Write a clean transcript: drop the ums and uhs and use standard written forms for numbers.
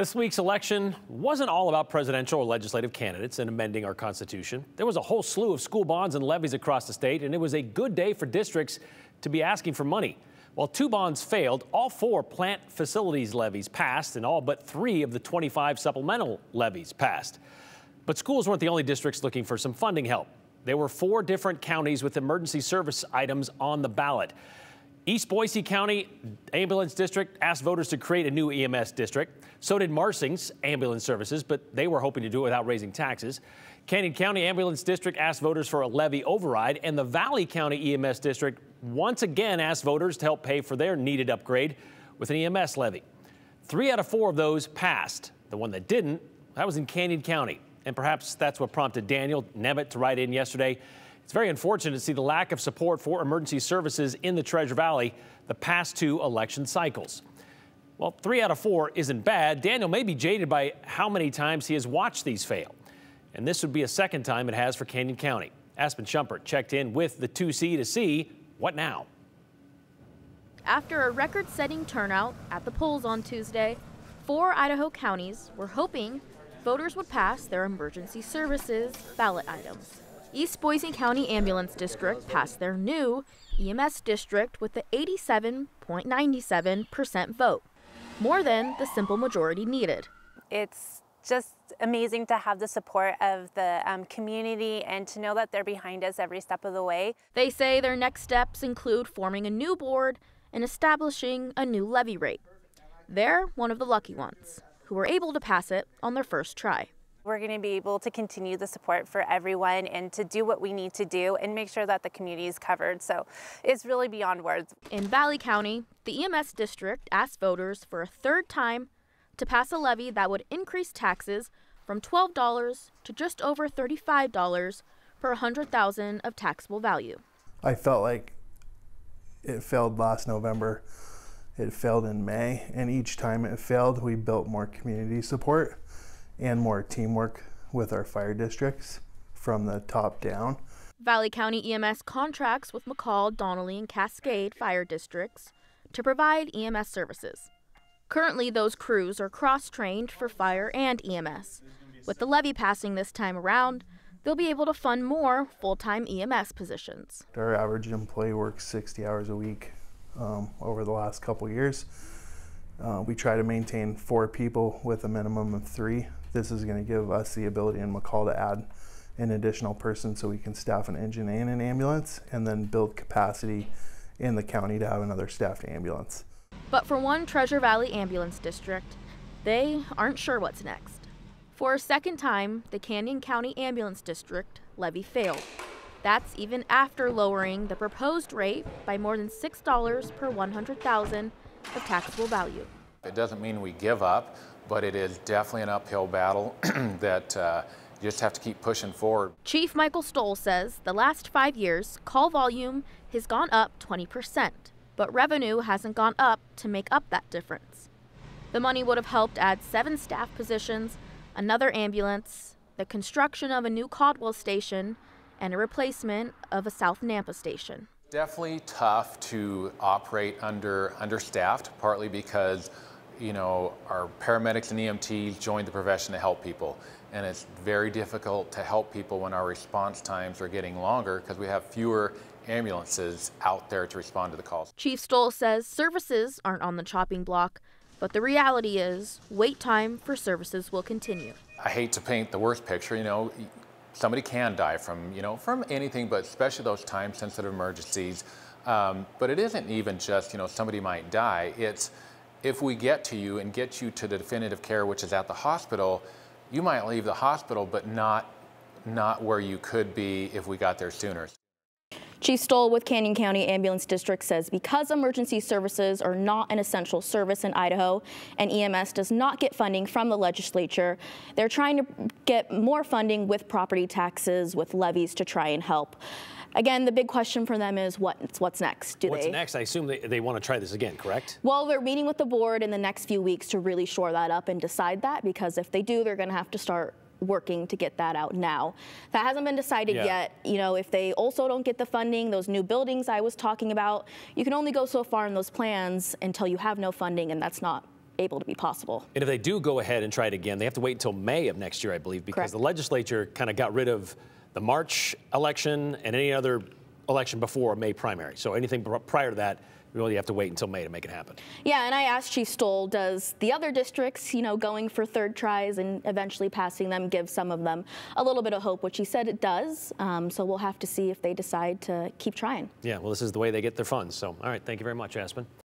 This week's election wasn't all about presidential or legislative candidates and amending our Constitution. There was a whole slew of school bonds and levies across the state, and it was a good day for districts to be asking for money. While 2 bonds failed, all 4 plant facilities levies passed, and all but 3 of the 25 supplemental levies passed. But schools weren't the only districts looking for some funding help. There were 4 different counties with emergency service items on the ballot. East Boise County Ambulance District asked voters to create a new EMS district. So did Marsing's ambulance services, but they were hoping to do it without raising taxes. Canyon County Ambulance District asked voters for a levy override, and the Valley County EMS District once again asked voters to help pay for their needed upgrade with an EMS levy. 3 out of 4 of those passed. The one that didn't, that was in Canyon County. And perhaps that's what prompted Daniel Nemeth to write in yesterday. It's very unfortunate to see the lack of support for emergency services in the Treasure Valley the past 2 election cycles. Well, 3 out of 4 isn't bad. Daniel may be jaded by how many times he has watched these fail. And this would be a second time it has for Canyon County. Aspen Shumpert checked in with the 2C to see what now. After a record-setting turnout at the polls on Tuesday, 4 Idaho counties were hoping voters would pass their emergency services ballot items. East Boise County Ambulance District passed their new EMS district with the 87.97% vote, more than the simple majority needed. It's just amazing to have the support of the community and to know that they're behind us every step of the way. They say their next steps include forming a new board and establishing a new levy rate. They're one of the lucky ones who were able to pass it on their first try. We're going to be able to continue the support for everyone and to do what we need to do and make sure that the community is covered. So it's really beyond words. In Valley County, the EMS district asked voters for a 3rd time to pass a levy that would increase taxes from $12 to just over $35 per 100,000 of taxable value. I felt like it failed last November. It failed in May, and each time it failed, we built more community support and more teamwork with our fire districts from the top down. Valley County EMS contracts with McCall, Donnelly, and Cascade fire districts to provide EMS services. Currently, those crews are cross-trained for fire and EMS. With the levy passing this time around, they'll be able to fund more full-time EMS positions. Our average employee works 60 hours a week over the last couple years. We try to maintain 4 people with a minimum of 3. This is going to give us the ability in McCall to add an additional person so we can staff an engine and an ambulance, and then build capacity in the county to have another staffed ambulance. But for one Treasure Valley Ambulance District, they aren't sure what's next. For a second time, the Canyon County Ambulance District levy failed. That's even after lowering the proposed rate by more than $6 per 100,000 of taxable value. It doesn't mean we give up, but it is definitely an uphill battle that you just have to keep pushing forward. Chief Michael Stoll says the last 5 years, call volume has gone up 20%, but revenue hasn't gone up to make up that difference. The money would have helped add 7 staff positions, another ambulance, the construction of a new Caldwell station, and a replacement of a South Nampa station. Definitely tough to operate understaffed, partly because our paramedics and EMTs joined the profession to help people, and it's very difficult to help people when our response times are getting longer because we have fewer ambulances out there to respond to the calls. Chief Stoll says services aren't on the chopping block, but the reality is wait time for services will continue. I hate to paint the worst picture, somebody can die from anything, but especially those time-sensitive emergencies. But it isn't even just, somebody might die. It's if we get to you and get you to the definitive care, which is at the hospital, you might leave the hospital, but not where you could be if we got there sooner. Chief Stoll with Canyon County Ambulance District says because emergency services are not an essential service in Idaho and EMS does not get funding from the legislature, they're trying to get more funding with property taxes, with levies to try and help. Again, the big question for them is what's next? What's next? I assume they want to try this again, correct? Well, they're meeting with the board in the next few weeks to really shore that up and decide that, because if they do, they're going to have to start working to get that out now. That hasn't been decided yet. If they also don't get the funding, those new buildings I was talking about, you can only go so far in those plans until you have no funding, and that's not able to be possible. And if they do go ahead and try it again, they have to wait until May of next year, I believe, because Correct. the legislature kind of got rid of the March election and any other election before a May primary. So anything prior to that, really have to wait until May to make it happen. Yeah, and I asked Chief Stoll, does the other districts, going for third tries and eventually passing them give some of them a little bit of hope, which he said it does. So we'll have to see if they decide to keep trying. Yeah, well, this is the way they get their funds. So, all right, thank you very much, Aspen.